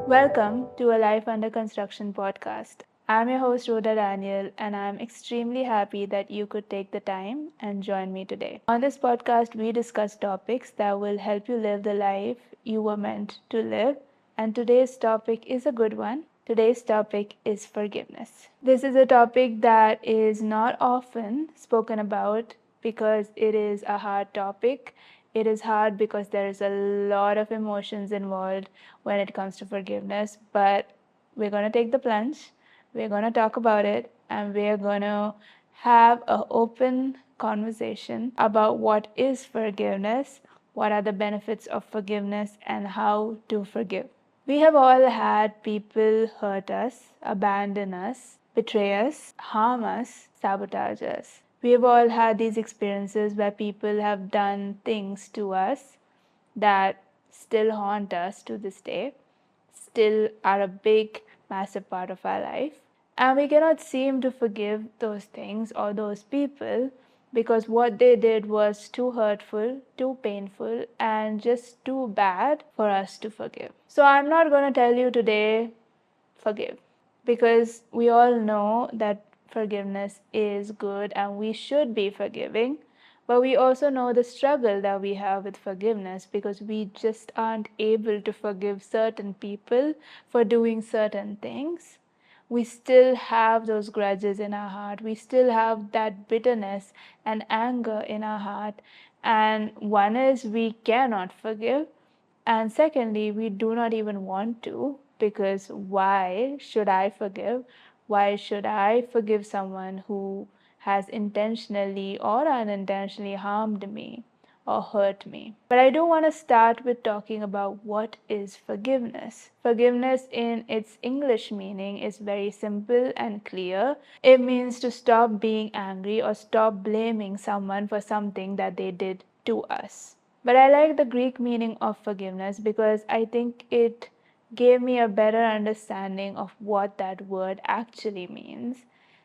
Welcome to a Life Under Construction podcast. I'm your host, Rhoda Daniel, and I'm extremely happy that you could take the time and join me today. On this podcast, we discuss topics that will help you live the life you were meant to live, and today's topic is a good one. Today's topic is forgiveness. This is a topic that is not often spoken about because it is a hard topic. It is hard because there is a lot of emotions involved when it comes to forgiveness, but we're going to take the plunge. We're going to talk about it, and we're going to have an open conversation about what is forgiveness, what are the benefits of forgiveness, and how to forgive. We have all had people hurt us, abandon us, betray us, harm us, sabotage us. We have all had these experiences where people have done things to us that still haunt us to this day, still are a big, massive part of our life. And we cannot seem to forgive those things or those people because what they did was too hurtful, too painful, and just too bad for us to forgive. So I'm not going to tell you today, forgive, because we all know that forgiveness is good and we should be forgiving. But we also know the struggle that we have with forgiveness because we just aren't able to forgive certain people for doing certain things. We still have those grudges in our heart. We still have that bitterness and anger in our heart. And one is we cannot forgive. And secondly, we do not even want to, because why should I forgive? Why should I forgive someone who has intentionally or unintentionally harmed me or hurt me? But I do want to start with talking about what is forgiveness. Forgiveness, in its English meaning, is very simple and clear. It means to stop being angry or stop blaming someone for something that they did to us. But I like the Greek meaning of forgiveness because I think it gave me a better understanding of what that word actually means.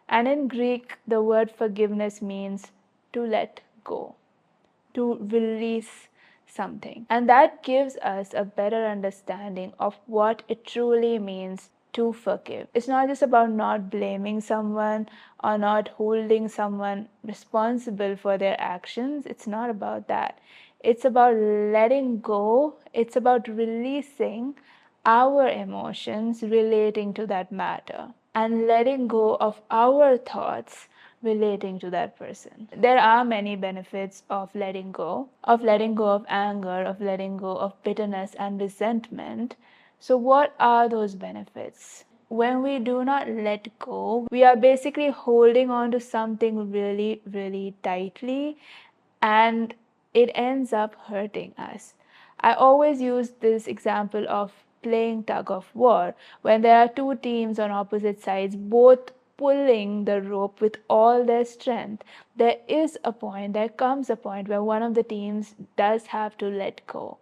And in Greek, the word forgiveness means to let go, to release something. And that gives us a better understanding of what it truly means to forgive. It's not just about not blaming someone or not holding someone responsible for their actions. It's not about that. It's about letting go. It's about releasing our emotions relating to that matter and letting go of our thoughts relating to that person. There are many benefits of letting go of anger, of letting go of bitterness and resentment. So, what are those benefits? When we do not let go, we are basically holding on to something really, really tightly, and it ends up hurting us. I always use this example of playing tug of war. When there are two teams on opposite sides, both pulling the rope with all their strength, there comes a point where one of the teams does have to let go.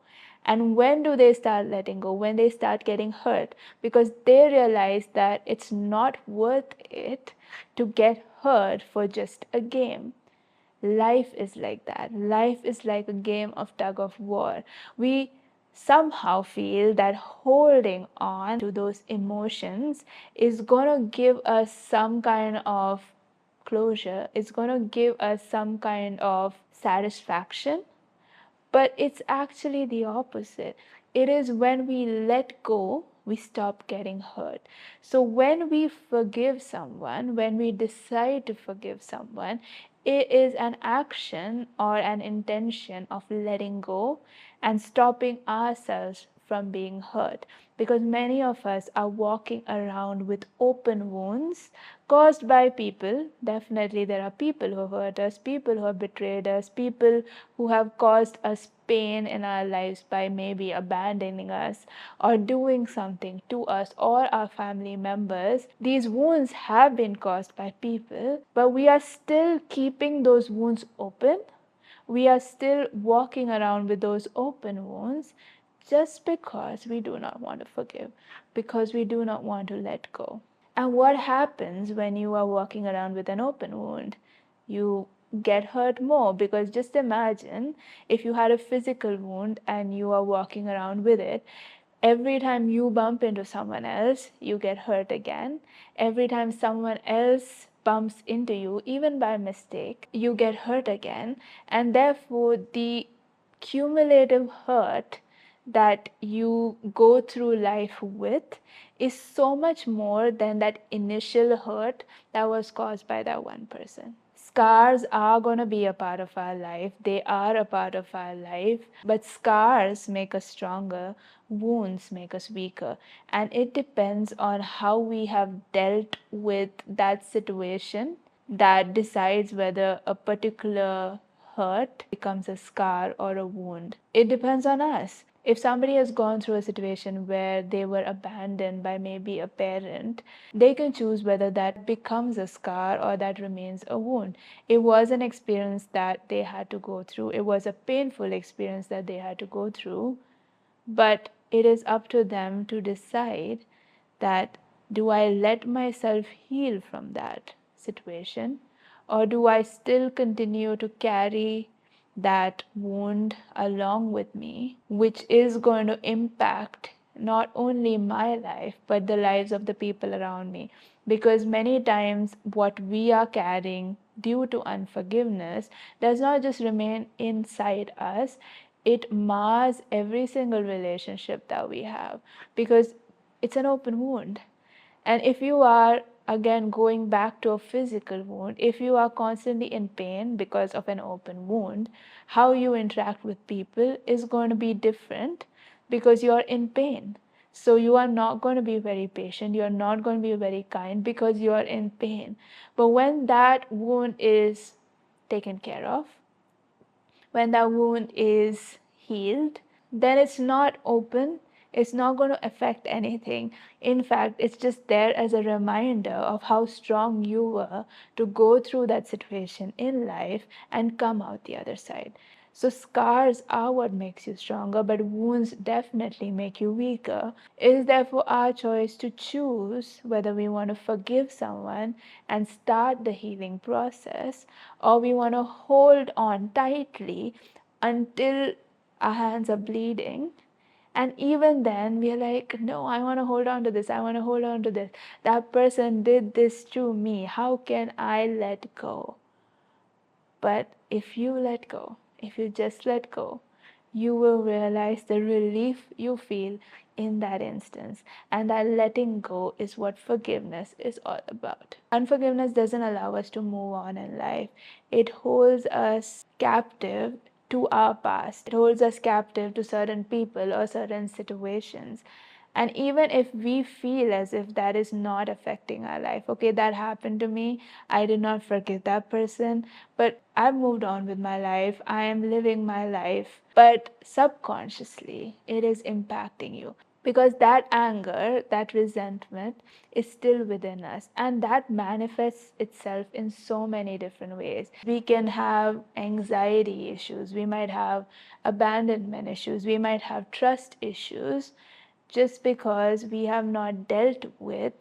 And when do they start letting go? When they start getting hurt, because they realize that it's not worth it to get hurt for just a game. Life is like that. Life is like a game of tug of war. We somehow feel that holding on to those emotions is going to give us some kind of closure, it's going to give us some kind of satisfaction. But it's actually the opposite. It is when we let go, we stop getting hurt. So when we forgive someone, when we decide to forgive someone, it is an action or an intention of letting go and stopping ourselves from being hurt, because many of us are walking around with open wounds caused by people. Definitely, there are people who have hurt us, people who have betrayed us, people who have caused us pain in our lives by maybe abandoning us or doing something to us or our family members. These wounds have been caused by people, but we are still keeping those wounds open. We are still walking around with those open wounds just because we do not want to forgive, because we do not want to let go. And what happens when you are walking around with an open wound? You get hurt more, because just imagine if you had a physical wound and you are walking around with it. Every time you bump into someone else, you get hurt again. Every time someone else bumps into you, even by mistake, you get hurt again. And therefore, the cumulative hurt that you go through life with is so much more than that initial hurt that was caused by that one person. Scars are going to be a part of our life. They are a part of our life. But scars make us stronger. Wounds make us weaker. And it depends on how we have dealt with that situation that decides whether a particular hurt becomes a scar or a wound. It depends on us. If somebody has gone through a situation where they were abandoned by maybe a parent, they can choose whether that becomes a scar or that remains a wound. It was an experience that they had to go through. It was a painful experience that they had to go through. But it is up to them to decide that, do I let myself heal from that situation, or do I still continue to carry that wound along with me, which is going to impact not only my life but the lives of the people around me? Because many times what we are carrying due to unforgiveness does not just remain inside us, it mars every single relationship that we have, because it's an open wound. And if you are, again, going back to a physical wound, if you are constantly in pain because of an open wound, how you interact with people is going to be different because you are in pain. So you are not going to be very patient, you are not going to be very kind because you are in pain. But when that wound is taken care of, when that wound is healed, then it's not open, it's not going to affect anything. In fact, it's just there as a reminder of how strong you were to go through that situation in life and come out the other side. So, scars are what makes you stronger, but wounds definitely make you weaker. It is therefore our choice to choose whether we want to forgive someone and start the healing process, or we want to hold on tightly until our hands are bleeding. And even then, we're like, no, I want to hold on to this. I want to hold on to this. That person did this to me. How can I let go? But if you let go, if you just let go, you will realize the relief you feel in that instance. And that letting go is what forgiveness is all about. Unforgiveness doesn't allow us to move on in life, it holds us captive to our past, it holds us captive to certain people or certain situations. And even if we feel as if that is not affecting our life, okay, that happened to me, I did not forgive that person, but I've moved on with my life, I am living my life, but subconsciously it is impacting you. Because that anger, that resentment is still within us, and that manifests itself in so many different ways. We can have anxiety issues, we might have abandonment issues, we might have trust issues, just because we have not dealt with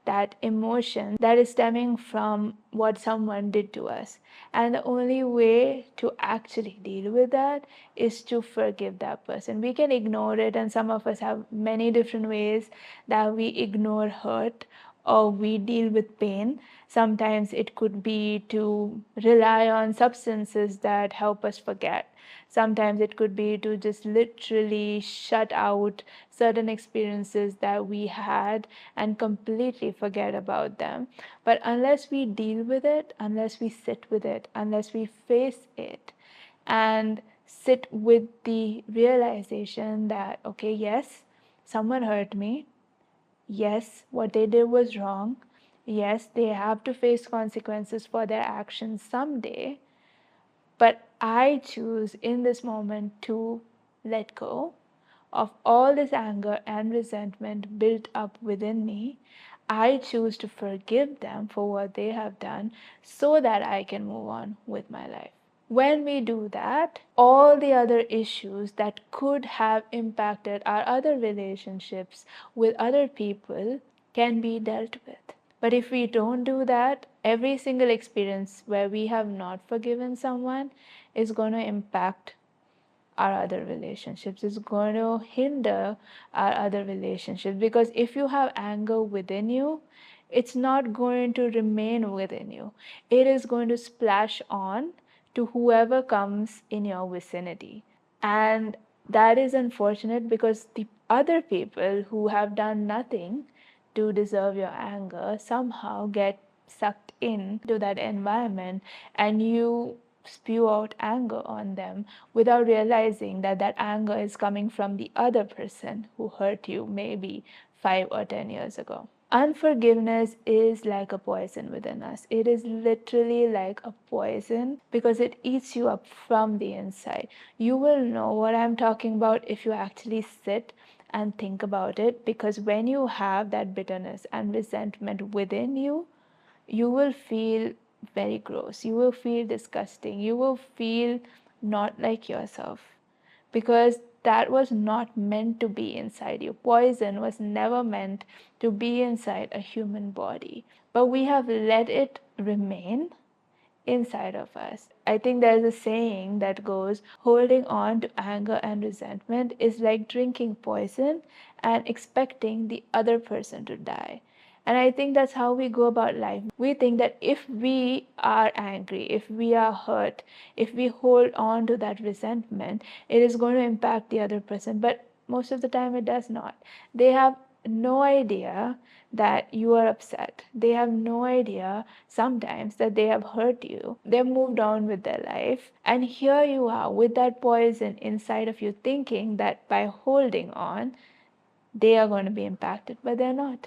that emotion that is stemming from what someone did to us. And the only way to actually deal with that is to forgive that person. We can ignore it, and some of us have many different ways that we ignore hurt or we deal with pain. Sometimes it could be to rely on substances that help us forget. Sometimes it could be to just literally shut out certain experiences that we had and completely forget about them. But unless we deal with it, unless we sit with it, unless we face it and sit with the realization that, okay, yes, someone hurt me. Yes, what they did was wrong. Yes, they have to face consequences for their actions someday. But I choose in this moment to let go of all this anger and resentment built up within me. I choose to forgive them for what they have done so that I can move on with my life. When we do that, all the other issues that could have impacted our other relationships with other people can be dealt with. But if we don't do that, every single experience where we have not forgiven someone is going to impact our other relationships. It's going to hinder our other relationships, because if you have anger within you, it's not going to remain within you. It is going to splash on to whoever comes in your vicinity. And that is unfortunate, because the other people who have done nothing to deserve your anger somehow get sucked into that environment, and you spew out anger on them without realizing that that anger is coming from the other person who hurt you maybe 5 or 10 years ago. Unforgiveness is like a poison within us. It is literally like a poison, because it eats you up from the inside. You will know what I'm talking about if you actually sit and think about it, because when you have that bitterness and resentment within you, you will feel very gross. You will feel disgusting. You will feel not like yourself, because that was not meant to be inside you. Poison was never meant to be inside a human body, but we have let it remain inside of us. I think there's a saying that goes, holding on to anger and resentment is like drinking poison and expecting the other person to die. And I think that's how we go about life. We think that if we are angry, if we are hurt, if we hold on to that resentment, it is going to impact the other person. But most of the time, it does not. They have no idea that you are upset. They have no idea sometimes that they have hurt you. They've moved on with their life. And here you are with that poison inside of you, thinking that by holding on, they are going to be impacted, but they're not.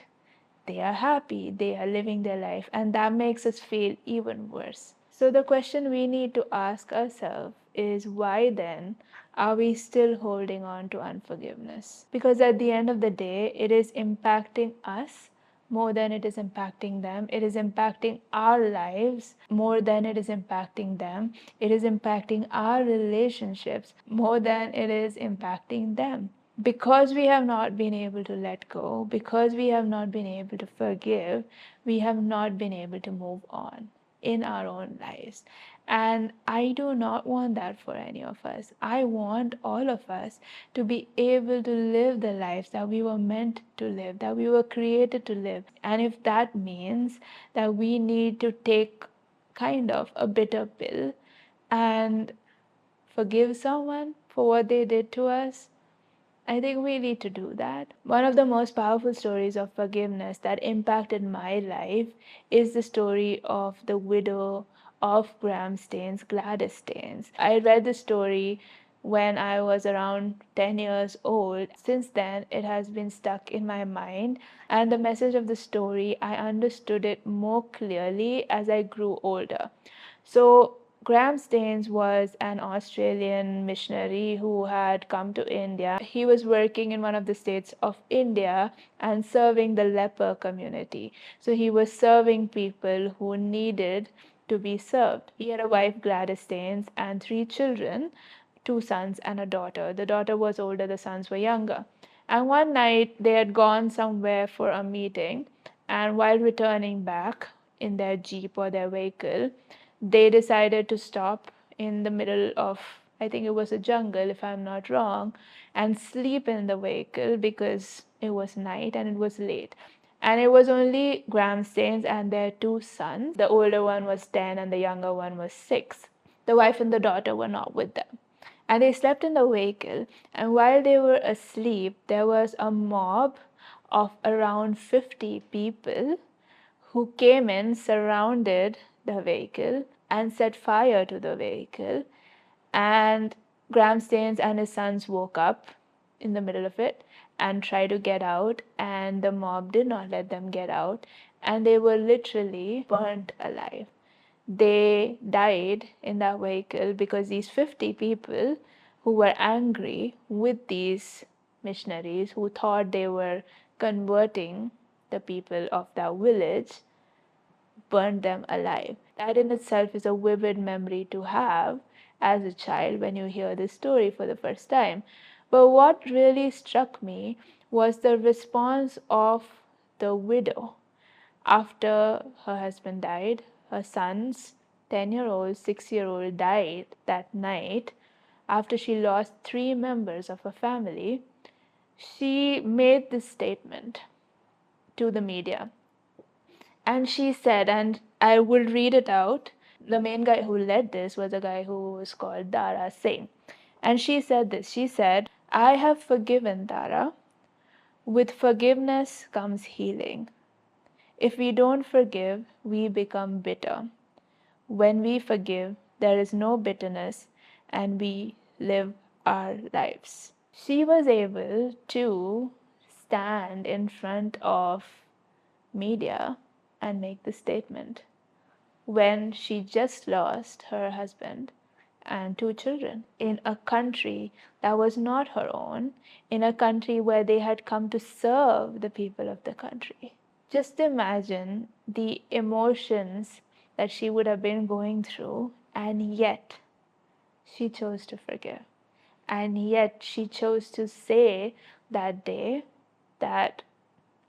They are happy, they are living their life, and that makes us feel even worse. So, the question we need to ask ourselves is, why then are we still holding on to unforgiveness? Because at the end of the day, it is impacting us more than it is impacting them. It is impacting our lives more than it is impacting them. It is impacting our relationships more than it is impacting them. Because we have not been able to let go, because we have not been able to forgive, we have not been able to move on in our own lives. And I do not want that for any of us. I want all of us to be able to live the lives that we were meant to live, that we were created to live. And if that means that we need to take kind of a bitter pill and forgive someone for what they did to us, I think we need to do that. One of the most powerful stories of forgiveness that impacted my life is the story of the widow of Graham Staines, Gladys Staines. I read the story when I was around 10 years old. Since then, it has been stuck in my mind, and the message of the story, I understood it more clearly as I grew older. So, Graham Staines was an Australian missionary who had come to India. He was working in one of the states of India and serving the leper community. So he was serving people who needed to be served. He had a wife, Gladys Staines, and 3 children, 2 sons and a daughter. The daughter was older, the sons were younger. And one night they had gone somewhere for a meeting, and while returning back in their jeep or their vehicle, they decided to stop in the middle of, I think it was a jungle, if I'm not wrong, and sleep in the vehicle because it was night and it was late. And it was only Graham Staines and their 2 sons. The older one was 10 and the younger one was 6. The wife and the daughter were not with them. And they slept in the vehicle. And while they were asleep, there was a mob of around 50 people who came in, surrounded the vehicle, and set fire to the vehicle. And Graham Staines and his sons woke up in the middle of it and tried to get out, and the mob did not let them get out, and they were literally burnt alive. They died in that vehicle because these 50 people who were angry with these missionaries, who thought they were converting the people of that village, burned them alive. That in itself is a vivid memory to have as a child when you hear this story for the first time. But what really struck me was the response of the widow after her husband died. Her sons, 10-year-old, 6-year-old, died that night. after she lost 3 members of her family, she made this statement to the media. And she said, and I will read it out. The main guy who led this was a guy who was called Dara Singh. And she said this. She said, "I have forgiven Dara. With forgiveness comes healing. If we don't forgive, we become bitter. When we forgive, there is no bitterness and we live our lives." She was able to stand in front of media and make the statement when she just lost her husband and 2 children in a country that was not her own, in a country where they had come to serve the people of the country. Just imagine the emotions that she would have been going through, and yet she chose to forgive. And yet she chose to say that day that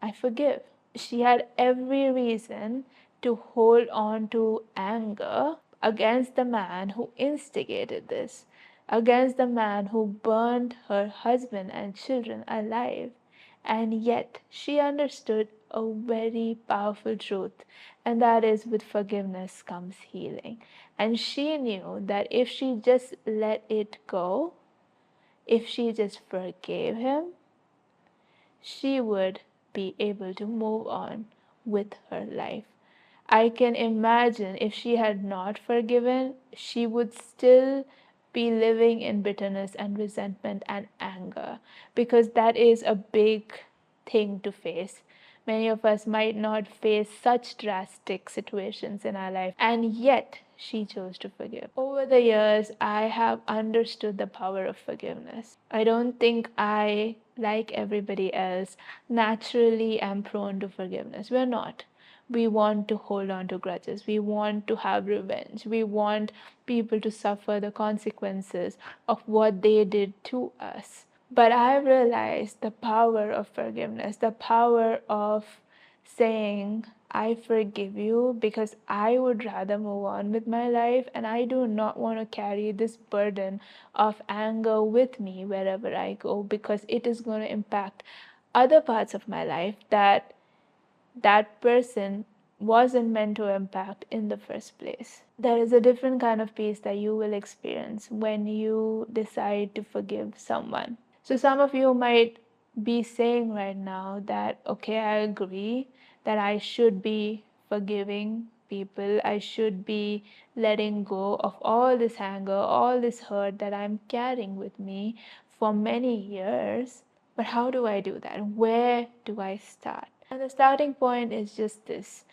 I forgive. She had every reason to hold on to anger against the man who instigated this, against the man who burned her husband and children alive. And yet she understood a very powerful truth, and that is, with forgiveness comes healing. And she knew that if she just let it go, if she just forgave him, she would be able to move on with her life. I can imagine if she had not forgiven, she would still be living in bitterness and resentment and anger, because that is a big thing to face. Many of us might not face such drastic situations in our life, and yet she chose to forgive. Over the years, I have understood the power of forgiveness. I don't think I, like everybody else, naturally am prone to forgiveness. We're not. We want to hold on to grudges. We want to have revenge. We want people to suffer the consequences of what they did to us. But I realized the power of forgiveness, the power of saying, I forgive you because I would rather move on with my life, and I do not want to carry this burden of anger with me wherever I go, because it is going to impact other parts of my life that that person wasn't meant to impact in the first place. There is a different kind of peace that you will experience when you decide to forgive someone. So some of you might be saying right now that, okay, I agree that I should be forgiving people. I should be letting go of all this anger, all this hurt that I'm carrying with me for many years. But how do I do that? Where do I start? And the starting point is just this.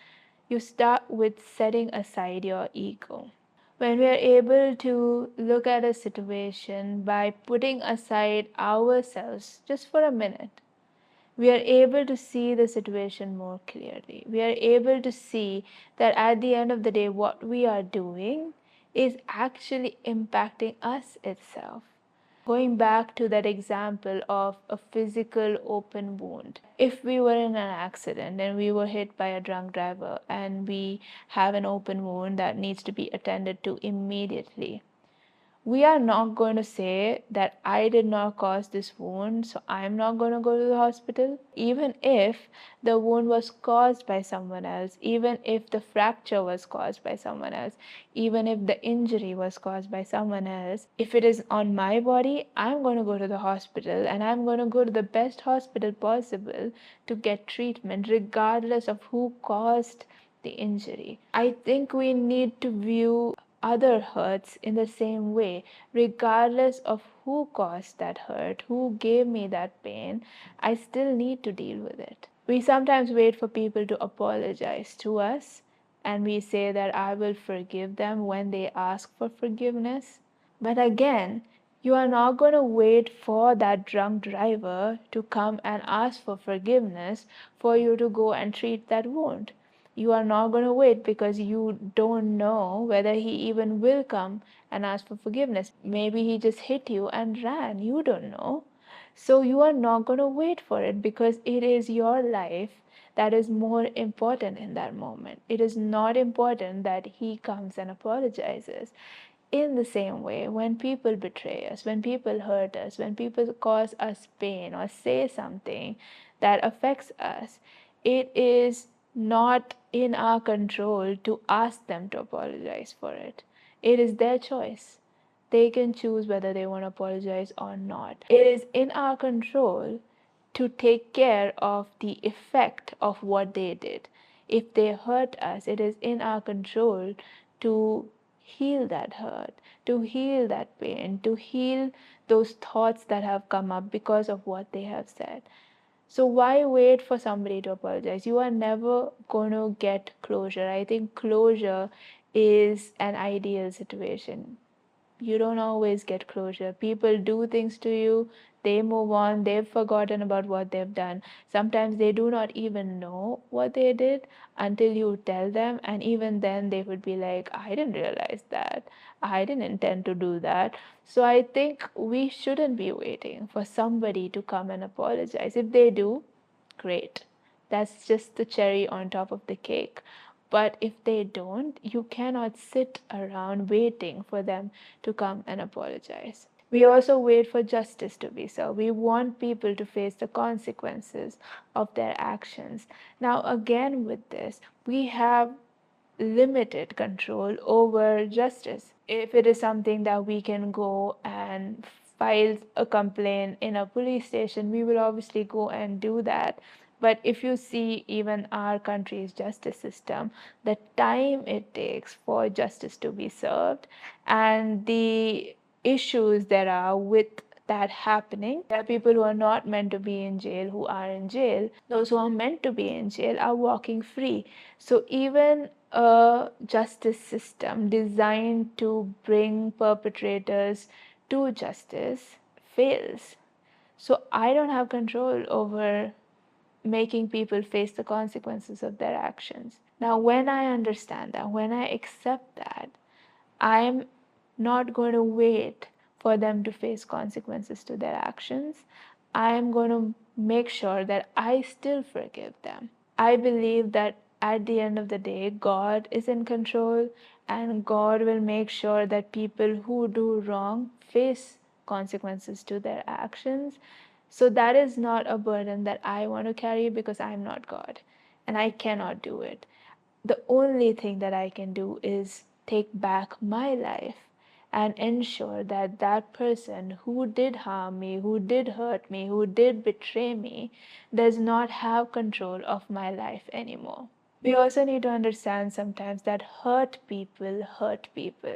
You start with setting aside your ego. When we are able to look at a situation by putting aside ourselves just for a minute, we are able to see the situation more clearly. We are able to see that at the end of the day, what we are doing is actually impacting us itself. Going back to that example of a physical open wound. If we were in an accident and we were hit by a drunk driver and we have an open wound that needs to be attended to immediately, we are not going to say that I did not cause this wound, so I'm not going to go to the hospital. Even if the wound was caused by someone else, even if the fracture was caused by someone else, even if the injury was caused by someone else, if it is on my body, I'm going to go to the hospital, and I'm going to go to the best hospital possible to get treatment, regardless of who caused the injury. I think we need to view other hurts in the same way, regardless of who caused that hurt, who gave me that pain. I still need to deal with it. We sometimes wait for people to apologize to us, and we say that I will forgive them when they ask for forgiveness. But again, you are not going to wait for that drunk driver to come and ask for forgiveness for you to go and treat that wound. You are not going to wait, because you don't know whether he even will come and ask for forgiveness. Maybe he just hit you and ran. You don't know. So you are not going to wait for it, because it is your life that is more important in that moment. It is not important that he comes and apologizes. in the same way, when people betray us, when people hurt us, when people cause us pain or say something that affects us, it is not in our control to ask them to apologize for it. It is their choice. They can choose whether they want to apologize or not. It is in our control to take care of the effect of what they did. If they hurt us, it is in our control to heal that hurt, to heal that pain, to heal those thoughts that have come up because of what they have said. So why wait for somebody to apologize? You are never going to get closure. I think closure is an ideal situation. You don't always get closure. People do things to you, they move on, they've forgotten about what they've done. Sometimes they do not even know what they did until you tell them, and even then they would be like, I didn't realize that. I didn't intend to do that. So I think we shouldn't be waiting for somebody to come and apologize. If they do, great. That's just the cherry on top of the cake. But if they don't, you cannot sit around waiting for them to come and apologize. We also wait for justice to be served. We want people to face the consequences of their actions. Now, again, with this, we have limited control over justice. If it is something that we can go and file a complaint in a police station, we will obviously go and do that. But if you see even our country's justice system, the time it takes for justice to be served and the issues there are with that happening. There are people who are not meant to be in jail who are in jail. Those who are meant to be in jail are walking free. So even a justice system designed to bring perpetrators to justice fails. So I don't have control over making people face the consequences of their actions. Now, when I understand that, when I accept that, I'm not going to wait for them to face consequences to their actions. I am going to make sure that I still forgive them. I believe that at the end of the day, God is in control and God will make sure that people who do wrong face consequences to their actions. So that is not a burden that I want to carry because I'm not God and I cannot do it. The only thing that I can do is take back my life and ensure that that person who did harm me, who did hurt me, who did betray me, does not have control of my life anymore. We also need to understand sometimes that hurt people hurt people.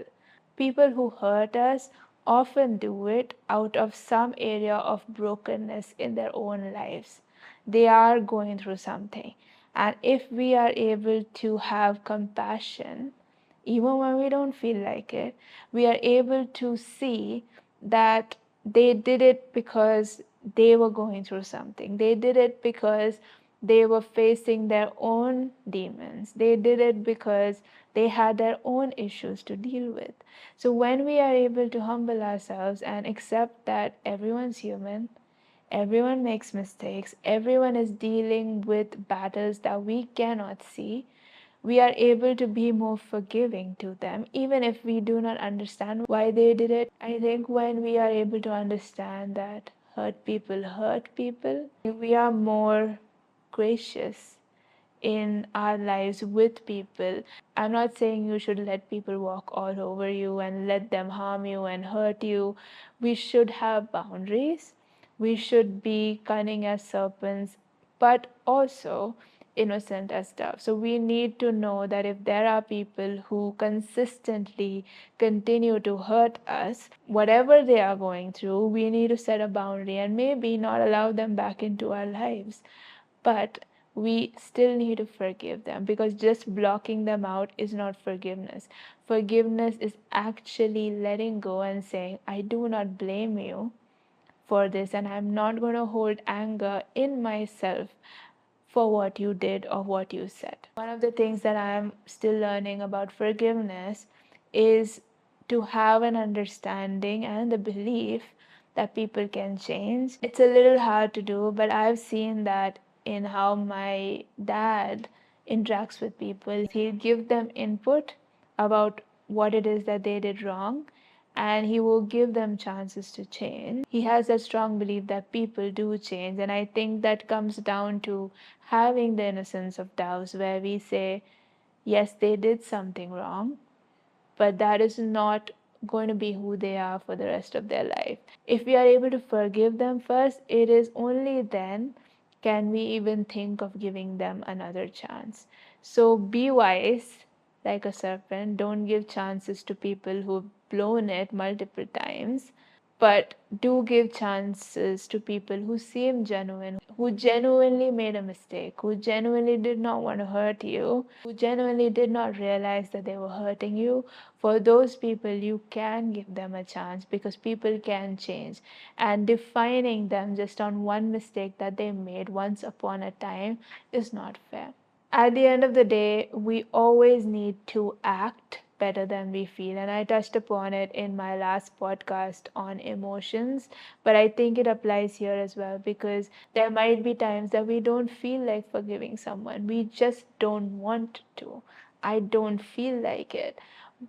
People who hurt us often do it out of some area of brokenness in their own lives. They are going through something. And if we are able to have compassion, even when we don't feel like it, we are able to see that they did it because they were going through something. They did it because they were facing their own demons. They did it because they had their own issues to deal with. So when we are able to humble ourselves and accept that everyone's human, everyone makes mistakes, everyone is dealing with battles that we cannot see, we are able to be more forgiving to them, even if we do not understand why they did it. I think when we are able to understand that hurt people, we are more gracious in our lives with people. I'm not saying you should let people walk all over you and let them harm you and hurt you. We should have boundaries. We should be cunning as serpents, but also innocent as doves. So we need to know that if there are people who consistently continue to hurt us, whatever they are going through, we need to set a boundary and maybe not allow them back into our lives. But we still need to forgive them because just blocking them out is not forgiveness. Forgiveness is actually letting go and saying, I do not blame you for this, and I'm not going to hold anger in myself for what you did or what you said. One of the things that I'm still learning about forgiveness is to have an understanding and the belief that people can change. It's a little hard to do, but I've seen that in how my dad interacts with people. He'll give them input about what it is that they did wrong, and he will give them chances to change. He has a strong belief that people do change, and I think that comes down to having the innocence of doubts, where we say, yes, they did something wrong, but that is not going to be who they are for the rest of their life. If we are able to forgive them first, it is only then can we even think of giving them another chance. So be wise like a serpent. Don't give chances to people who've blown it multiple times, but do give chances to people who seem genuine, who genuinely made a mistake, who genuinely did not want to hurt you, who genuinely did not realize that they were hurting you. For those people, you can give them a chance because people can change. And defining them just on one mistake that they made once upon a time is not fair. At the end of the day, we always need to act better than we feel. And I touched upon it in my last podcast on emotions, but I think it applies here as well because there might be times that we don't feel like forgiving someone. We just don't want to. I don't feel like it.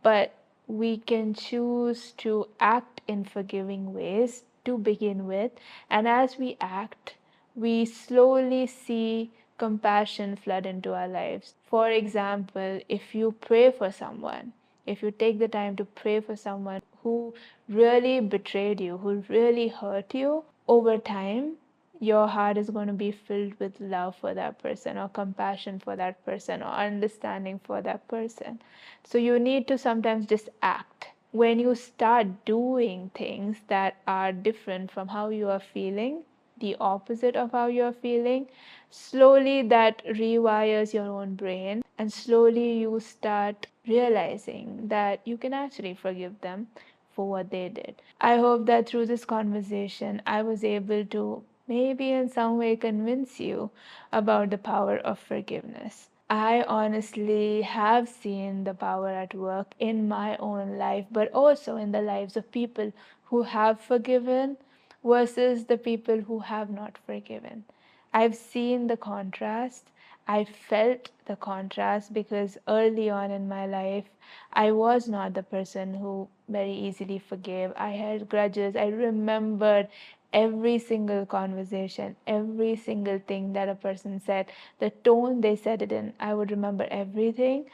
But we can choose to act in forgiving ways to begin with. And as we act, we slowly see compassion flood into our lives. For example, if you pray for someone, if you take the time to pray for someone who really betrayed you, who really hurt you, over time, your heart is going to be filled with love for that person, or compassion for that person, or understanding for that person. So you need to sometimes just act. When you start doing things that are different from how you are feeling, the opposite of how you're feeling, slowly that rewires your own brain, and slowly you start realizing that you can actually forgive them for what they did. I hope that through this conversation, I was able to maybe in some way convince you about the power of forgiveness. I honestly have seen the power at work in my own life, but also in the lives of people who have forgiven versus the people who have not forgiven. I've seen the contrast. I felt the contrast because early on in my life, I was not the person who very easily forgave. I had grudges. I remembered every single conversation, every single thing that a person said, the tone they said it in. I would remember everything.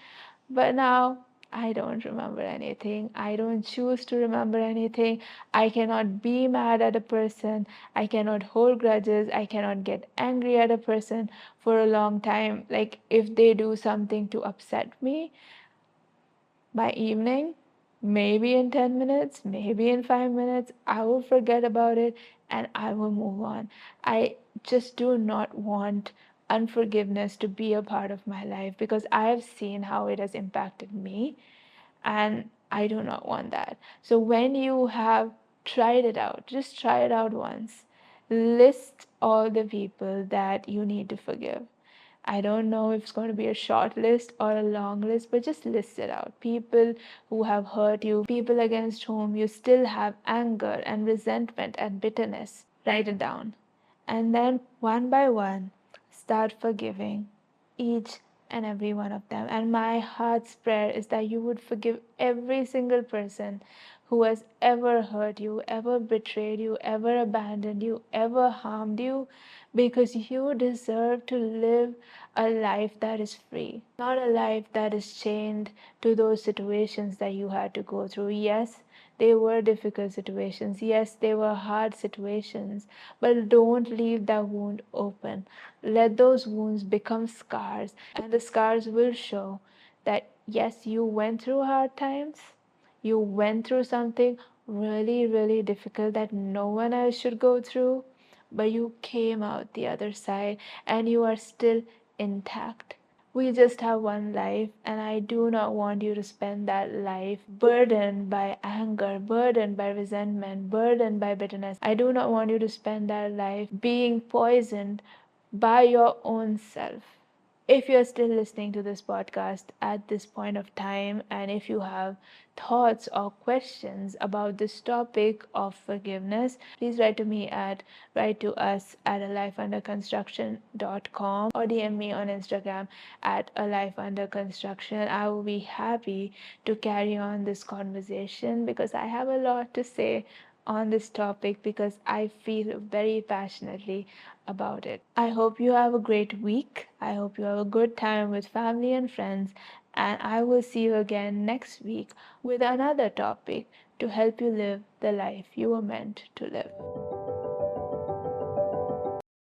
But now I don't remember anything. I don't choose to remember anything. I cannot be mad at a person. I cannot hold grudges. I cannot get angry at a person for a long time. Like if they do something to upset me, by evening, maybe in 10 minutes, maybe in 5 minutes, I will forget about it and I will move on. I just do not want unforgiveness to be a part of my life because I have seen how it has impacted me, and I do not want that. So when you have tried it out, just try it out once. List all the people that you need to forgive. I don't know if it's going to be a short list or a long list, but just list it out. People who have hurt you, people against whom you still have anger and resentment and bitterness. Write it down. And then one by one, start forgiving each and every one of them. And my heart's prayer is that you would forgive every single person who has ever hurt you, ever betrayed you, ever abandoned you, ever harmed you, because you deserve to live a life that is free, not a life that is chained to those situations that you had to go through. Yes, they were difficult situations. Yes, they were hard situations, but don't leave that wound open. Let those wounds become scars, and the scars will show that yes, you went through hard times, you went through something really, really difficult that no one else should go through, but you came out the other side and you are still intact. We just have one life, and I do not want you to spend that life burdened by anger, burdened by resentment, burdened by bitterness. I do not want you to spend that life being poisoned by your own self. If you're still listening to this podcast at this point of time, and if you have thoughts or questions about this topic of forgiveness, please write to us at alifeunderconstruction.com or DM me on Instagram at alifeunderconstruction. I will be happy to carry on this conversation because I have a lot to say on this topic because I feel very passionately about it. I hope you have a great week. I hope you have a good time with family and friends, and I will see you again next week with another topic to help you live the life you were meant to live.